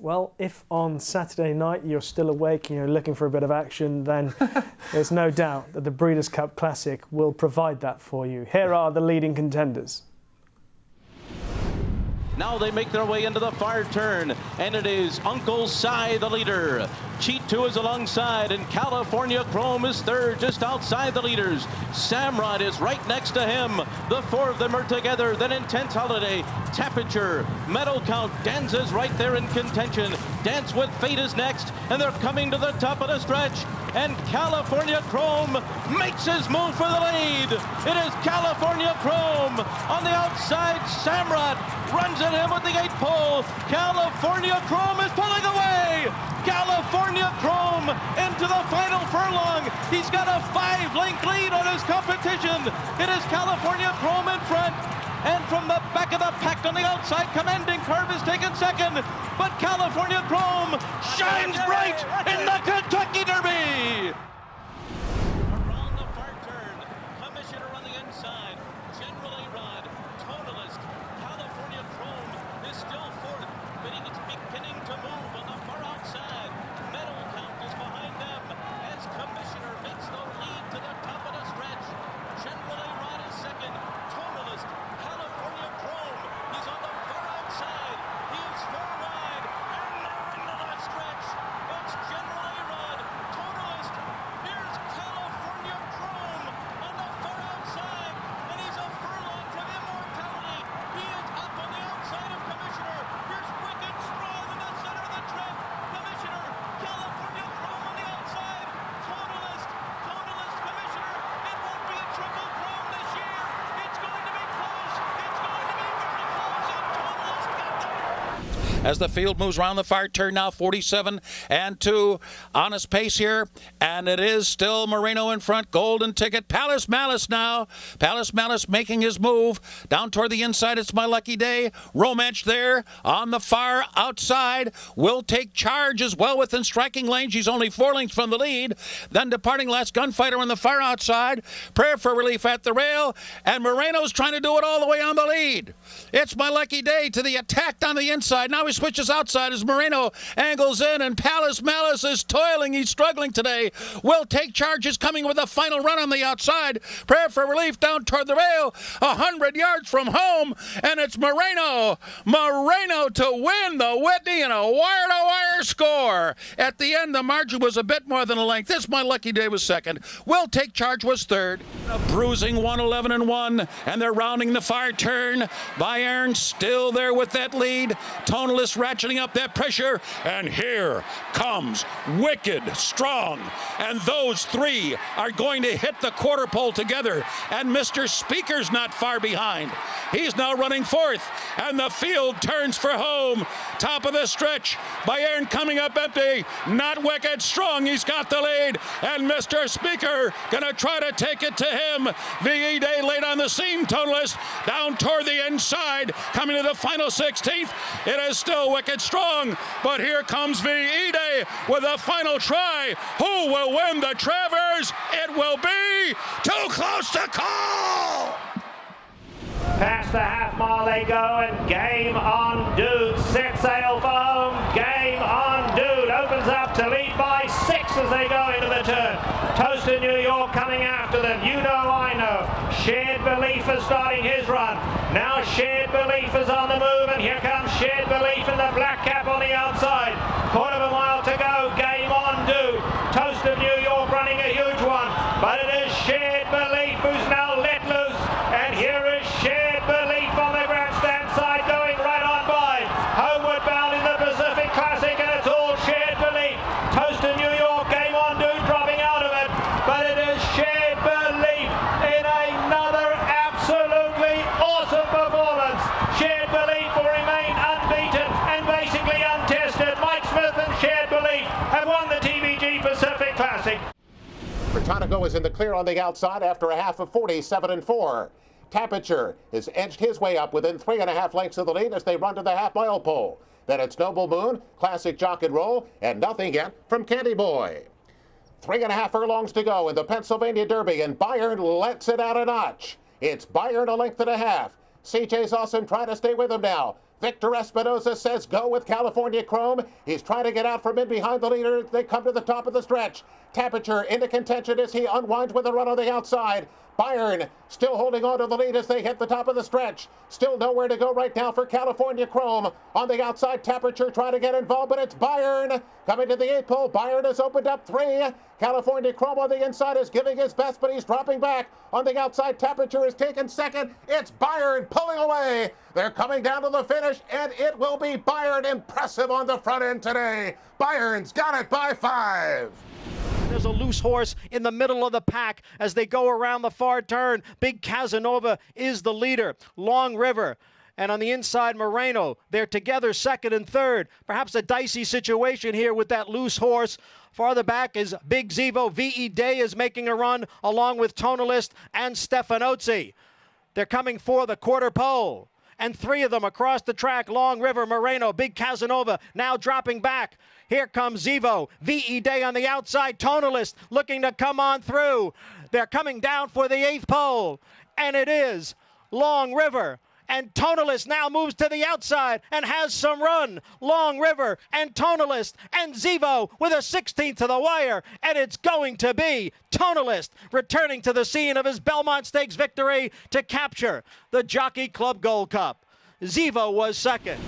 Well, if on Saturday night you're still awake and you're looking for a bit of action, then there's no doubt that the Breeders' Cup Classic will provide that for you. Here are the leading contenders. Now they make their way into the far turn, and it is Uncle Si, the leader. Cheat 2 is alongside, and California Chrome is third, just outside the leaders. Samrod is right next to him. The four of them are together. Then Intense Holiday, Temperature, Medal Count. Danza's right there in contention. Dance with Fate is next, and they're coming to the top of the stretch. And California Chrome makes his move for the lead. It is California Chrome on the outside. Samrod runs at him with the 8 pole. California Chrome is pulling away. California Chrome into the final furlong. He's got a 5-length lead on his competition. It is California Chrome in front. And from the back of the pack on the outside, Commanding Curve is taken second. But California Chrome shines bright in the Kentucky Derby. Around the far turn, Commissioner on the inside, General A-Rod, Tonalist. California Chrome is still fourth, but it's beginning to move on the far outside. Medal Count is behind them as Commissioner makes the lead to the top of the stretch. General A-Rod is second, Tonalist. California Chrome, he's on the far outside. He is 4 wide, and they're into that stretch. It's General A-Rod, Tonalist. Here's California Chrome on the far outside, and he's a furlong from immortality. He is up on the outside of Commissioner. Here's Wicked Strong in the center of the track. Commissioner, California Chrome on the outside. Tonalist, Commissioner. It won't be a triple chrome this year. It's going to be close. It's going to be very close, and Tonalist got there. As the field moves around the far turn now, 47 and 2 on his pace here, and it is still Moreno in front. Golden Ticket, Palace Malice now. Palace Malice making his move down toward the inside. It's My Lucky Day. Romance there on the far outside will take charge as well within striking range. He's only 4 lengths from the lead. Then Departing Last Gunfighter on the far outside. Prayer for Relief at the rail, and Moreno's trying to do it all the way on the lead. It's My Lucky Day to the attack on the inside. Now he switches outside as Moreno angles in, and Palace Malice is toiling. He's struggling today. Will take charge, is coming with a final run on the outside. Prayer for Relief down toward the rail, 100 yards from home, and it's Moreno to win the Whitney in a wire-to-wire score. At the end, the margin was a bit more than a length. This My Lucky Day was second. Will take charge was third. A bruising 111 and 1, and they're rounding the far turn. Bayern still there with that lead. Tonalist ratcheting up that pressure, and here comes Wicked Strong, and those 3 are going to hit the quarter pole together, and Mr. Speaker's not far behind. He's now running fourth, and the field turns for home. Top of the stretch, Bayern coming up empty, not Wicked Strong, he's got the lead, and Mr. Speaker gonna try to take it to him. VE Day late on the scene. Tonalist down toward the inside, coming to the final 16th. It is still Wicked Strong, but here comes VE Day with a final try. Who will win the Travers? It will be Too Close to Call. Past the half mile they go, and Game On Dude set sail for home. Game On Dude opens up to lead by 6 as they go into the turn. Toast in New York coming after them. You know, I know. Shared Belief is starting his run. Now Shared Belief is on the move, and here comes Shared Belief in the black cap on the outside. Quarter of a mile to go. Game On Dude. Toast of New York running a huge one, but it is Shared Belief who's now let loose, and here is Shared Belief on the grandstand side going right on by. Homeward bound in the Pacific Classic, and it's all Shared Belief. Toast to New York, Game On Dude dropping out of it, but it is Shared Belief in another absolutely awesome performance. Shared Belief will remain unbeaten and basically untested. Mike Smith and Shared Belief have won the TVG Pacific Classic. Britannico is in the clear on the outside after a half of 47 and 4. Temperature has edged his way up within 3.5 lengths of the lead as they run to the half-mile pole. Then it's Noble Moon, Classic Jock and Roll, and nothing yet from Candy Boy. 3.5 furlongs to go in the Pennsylvania Derby, and Bayern lets it out a notch. It's Bayern a length and a half. CJ's Awesome trying to stay with him now. Victor Espinoza says go with California Chrome. He's trying to get out from in behind the leader. They come to the top of the stretch. Temperature into contention as he unwinds with a run on the outside. Bayern still holding on to the lead as they hit the top of the stretch. Still nowhere to go right now for California Chrome. On the outside, Temperature trying to get involved, but it's Bayern coming to the 8th pole. Bayern has opened up 3. California Chrome on the inside is giving his best, but he's dropping back. On the outside, Temperature is taken second. It's Bayern pulling away. They're coming down to the finish, and it will be Bayern impressive on the front end today. Bayern's got it by 5. There's a loose horse in the middle of the pack as they go around the far turn. Big Casanova is the leader. Long River. And on the inside, Moreno. They're together second and third. Perhaps a dicey situation here with that loose horse. Farther back is Big Zevo. V.E. Day is making a run along with Tonalist and Stefanozzi. They're coming for the quarter pole. And 3 of them across the track. Long River, Moreno, Big Casanova now dropping back. Here comes Zevo. V.E. Day on the outside. Tonalist looking to come on through. They're coming down for the 8th pole. And it is Long River. And Tonalist now moves to the outside and has some run. Long River and Tonalist and Zevo with a 16th to the wire. And it's going to be Tonalist returning to the scene of his Belmont Stakes victory to capture the Jockey Club Gold Cup. Zevo was second.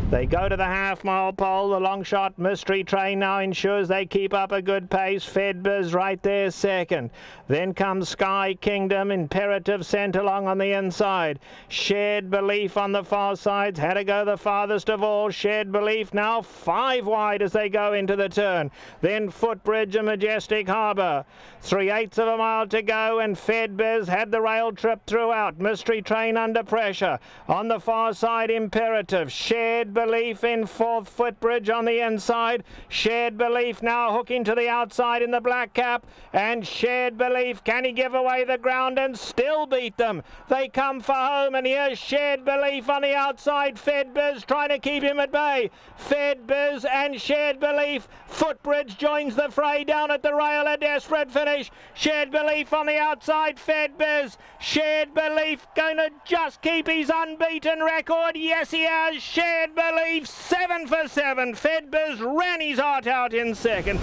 They go to the half-mile pole. The long shot Mystery Train now ensures they keep up a good pace. Fedbers right there second. Then comes Sky Kingdom. Imperative sent along on the inside. Shared Belief on the far sides. Had to go the farthest of all. Shared Belief now 5 wide as they go into the turn. Then Footbridge and Majestic Harbour. 3/8 of a mile to go, and Fedbers had the rail trip throughout. Mystery Train under pressure. On the far side, Imperative. Shared Belief in 4th, Footbridge on the inside. Shared Belief now hooking to the outside in the black cap. And Shared Belief, can he give away the ground and still beat them? They come for home, and here's Shared Belief on the outside. Fedbers trying to keep him at bay. Fedbers and Shared Belief. Footbridge joins the fray down at the rail. A desperate finish. Shared Belief on the outside. Fedbers. Shared Belief going to just keep his unbeaten record. Yes, he has. Shared Belief 7 for 7. Fedbers ran his heart out in second.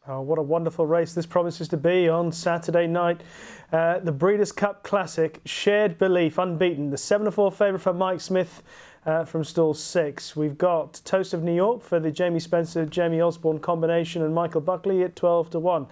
Oh, what a wonderful race this promises to be on Saturday night. The Breeders' Cup Classic, Shared Belief, unbeaten. The 7-4 favourite for Mike Smith from stall 6. We've got Toast of New York for the Jamie Spencer, Jamie Osborne combination, and Michael Buckley at 12-1.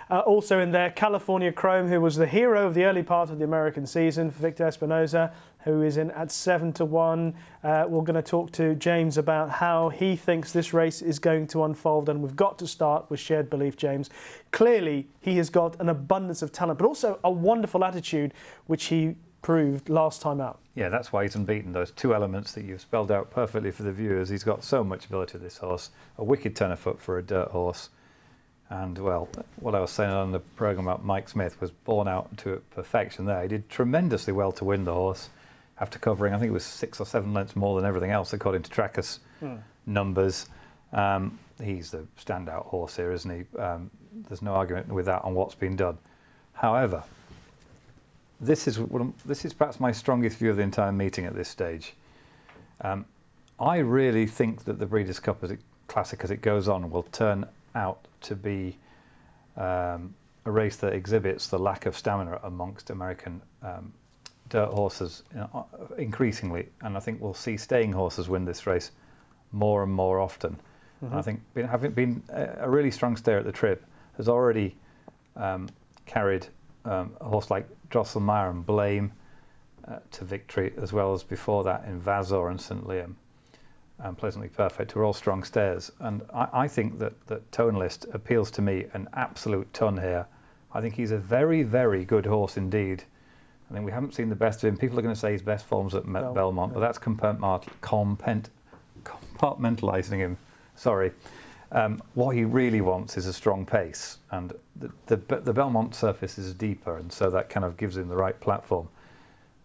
Also in there, California Chrome, who was the hero of the early part of the American season, for Victor Espinoza, who is in at 7-1. We're going to talk to James about how he thinks this race is going to unfold, and we've got to start with Shared Belief, James. Clearly, he has got an abundance of talent, but also a wonderful attitude, which he proved last time out. Yeah, that's why he's unbeaten. Those 2 elements that you've spelled out perfectly for the viewers. He's got so much ability, this horse. A wicked turn of foot for a dirt horse. And, well, what I was saying on the programme about Mike Smith was borne out to perfection there. He did tremendously well to win the horse after covering, I think it was 6 or 7 lengths more than everything else, according to Tracker's numbers. He's the standout horse here, isn't he? There's no argument with that on what's been done. However, this is perhaps my strongest view of the entire meeting at this stage. I really think that the Breeders' Cup Classic, as it goes on, will turn out to be a race that exhibits the lack of stamina amongst American dirt horses increasingly, and I think we'll see staying horses win this race more and more often. And I think having been a really strong stayer at the trip has already carried a horse like Drosselmeyer and Blame to victory, as well as before that in Vazor and St. Liam and Pleasantly Perfect, who are all strong stayers. And I think that Tonalist appeals to me an absolute ton here. I think he's a very, very good horse indeed. I think we haven't seen the best of him. People are going to say his best form's at Belmont, but that's compartmentalising him. Sorry. What he really wants is a strong pace, and the Belmont surface is deeper, and so that kind of gives him the right platform.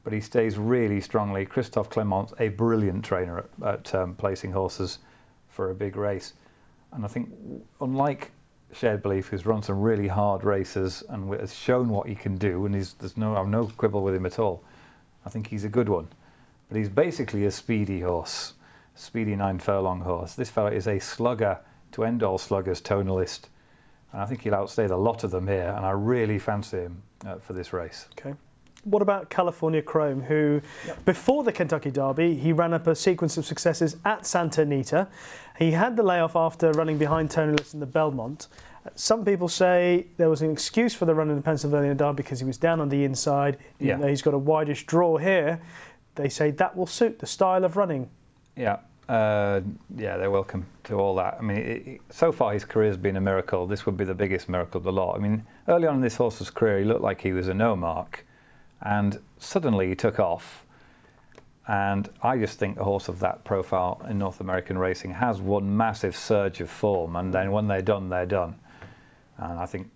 But he stays really strongly. Christophe Clement's a brilliant trainer at placing horses for a big race. And I think, unlike Shared Belief, who's run some really hard races and has shown what he can do, and I've no quibble with him at all. I think he's a good one. but he's basically a speedy horse, speedy 9 furlong horse. This fellow is a slugger to end all sluggers, tonalist, and I think he'll outstay a lot of them here, and I really fancy him for this race. Okay. What about California Chrome, who, before the Kentucky Derby, he ran up a sequence of successes at Santa Anita. He had the layoff after running behind Tonalist in the Belmont. Some people say there was an excuse for the run in the Pennsylvania Derby because he was down on the inside. Even though he's got a wideish draw here, they say that will suit the style of running. Yeah, they're welcome to all that. I mean, so far his career has been a miracle. This would be the biggest miracle of the lot. I mean, early on in this horse's career, he looked like he was a no mark. And suddenly he took off, and I just think a horse of that profile in North American racing has one massive surge of form, and then when they're done, they're done. And I think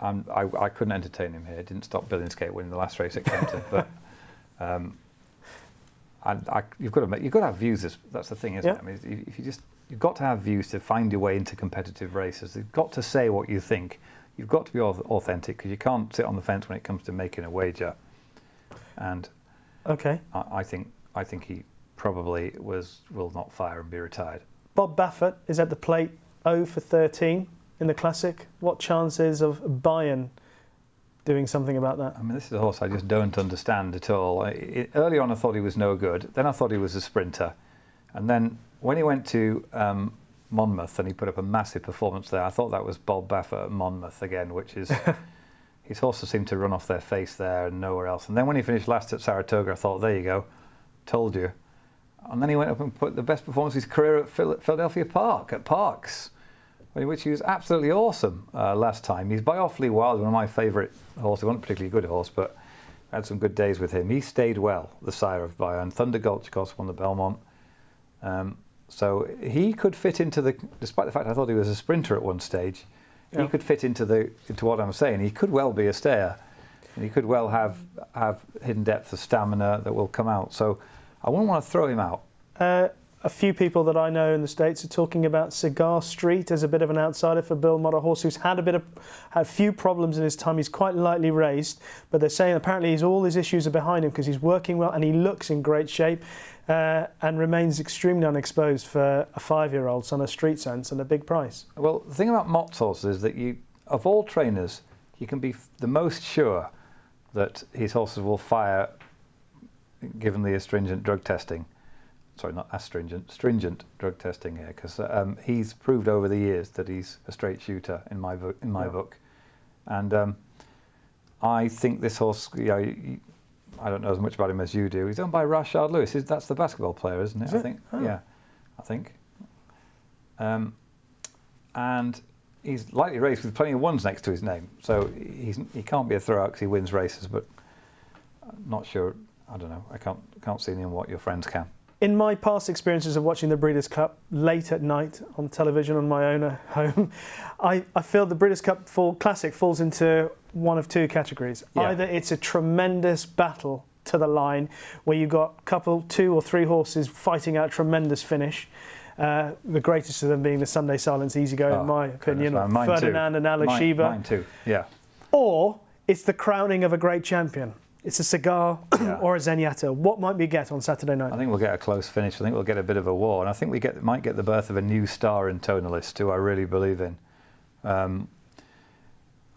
I couldn't entertain him here. It didn't stop Billingsgate winning the last race at Kempton, but you've got to have views. That's the thing, isn't it? I mean, you've got to have views to find your way into competitive races. You've got to say what you think. You've got to be authentic, because you can't sit on the fence when it comes to making a wager. And I think he probably will not fire and be retired. Bob Baffert is at the plate, 0 for 13 in the Classic. What chances of Bayern doing something about that? I mean, this is a horse I just don't understand at all. Early on I thought he was no good, then I thought he was a sprinter, and then when he went to Monmouth and he put up a massive performance there, I thought that was Bob Baffert at Monmouth again, which is... His horses seemed to run off their face there and nowhere else. And then when he finished last at Saratoga, I thought, there you go, told you. And then he went up and put the best performance of his career at Philadelphia Park, at Parks, in which he was absolutely awesome last time. He's by Awfully Wild, one of my favourite horses. He wasn't a particularly good horse, but I had some good days with him. He stayed well, the sire of Bayern. Thunder Gulch, of course, won the Belmont. So he could fit into despite the fact I thought he was a sprinter at one stage, he could fit into what I'm saying. He could well be a stayer, and he could well have hidden depth of stamina that will come out. So I wouldn't want to throw him out. A few people that I know in the States are talking about Cigar Street as a bit of an outsider for Bill Mott, a horse who's had a few problems in his time. He's quite lightly raced, but they're saying apparently all his issues are behind him because he's working well and he looks in great shape and remains extremely unexposed for a 5-year-old on a street sense and a big price. Well, the thing about Mott's horses is that of all trainers, you can be the most sure that his horses will fire given the astringent drug testing. Sorry, not astringent, stringent drug testing here, because he's proved over the years that he's a straight shooter in my book, and I think this horse. I don't know as much about him as you do. He's owned by Rashard Lewis. That's the basketball player, isn't it? I think. Oh. Yeah, I think. And he's lightly raced with plenty of ones next to his name, so he can't be a throwout because he wins races. But I'm not sure. I don't know. I can't see in what your friends can. In my past experiences of watching the Breeders' Cup late at night on television on my own home, I feel the Breeders' Cup Classic falls into one of two categories. Yeah. Either it's a tremendous battle to the line where you've got two or three horses fighting out a tremendous finish, the greatest of them being the Sunday Silence Easy Go, in my opinion, or Ferdinand and Alushiba. Mine too, yeah. Or it's the crowning of a great champion. It's a Cigar or a Zenyatta. What might we get on Saturday night? I think we'll get a close finish. I think we'll get a bit of a war. And I think we might get the birth of a new star in Tonalist, who I really believe in. I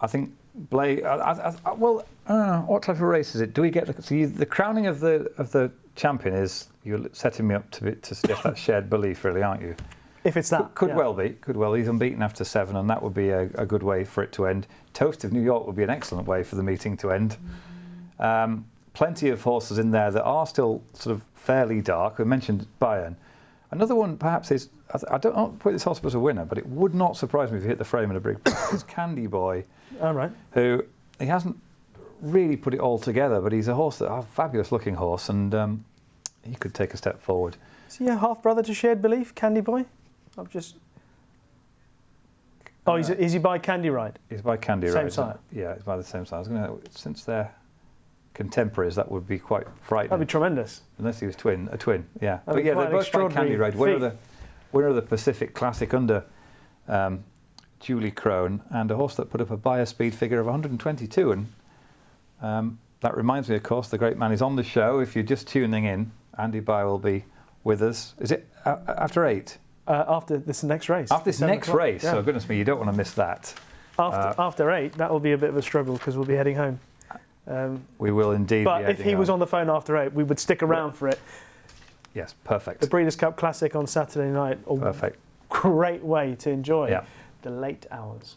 think Blake... I don't know. What type of race is it? Do we get... the crowning of the champion is... You're setting me up to suggest that shared belief, really, aren't you? If it's that. Could well be. Could well. He's unbeaten after 7, and that would be a good way for it to end. Toast of New York would be an excellent way for the meeting to end. Plenty of horses in there that are still sort of fairly dark. We mentioned Bayern. Another one perhaps is, I don't put this horse as a winner, but it would not surprise me if he hit the frame in a big price. It's Candy Boy, who he hasn't really put it all together, but he's a fabulous looking horse, and he could take a step forward. Is he a half brother to Shared Belief, Candy Boy? Is he by Candy Ride? He's by Candy Ride. Same side. Yeah, he's by the same side. Since they're contemporaries, that would be quite frightening. That'd be tremendous. Unless he was a twin, yeah. But yeah, they're both by Candy Ride. Winner of the Pacific Classic under Julie Crone, and a horse that put up a buyer speed figure of 122. And that reminds me, of course, the great man is on the show. If you're just tuning in, Andy Bye will be with us. Is it after 8? After this next race. After this next race, yeah. so goodness me, you don't want to miss that. After 8, that will be a bit of a struggle because we'll be heading home. We will indeed. But if he was on the phone after 8, we would stick around for it. Yes, perfect. The Breeders' Cup Classic on Saturday night. Perfect. Great way to enjoy the late hours.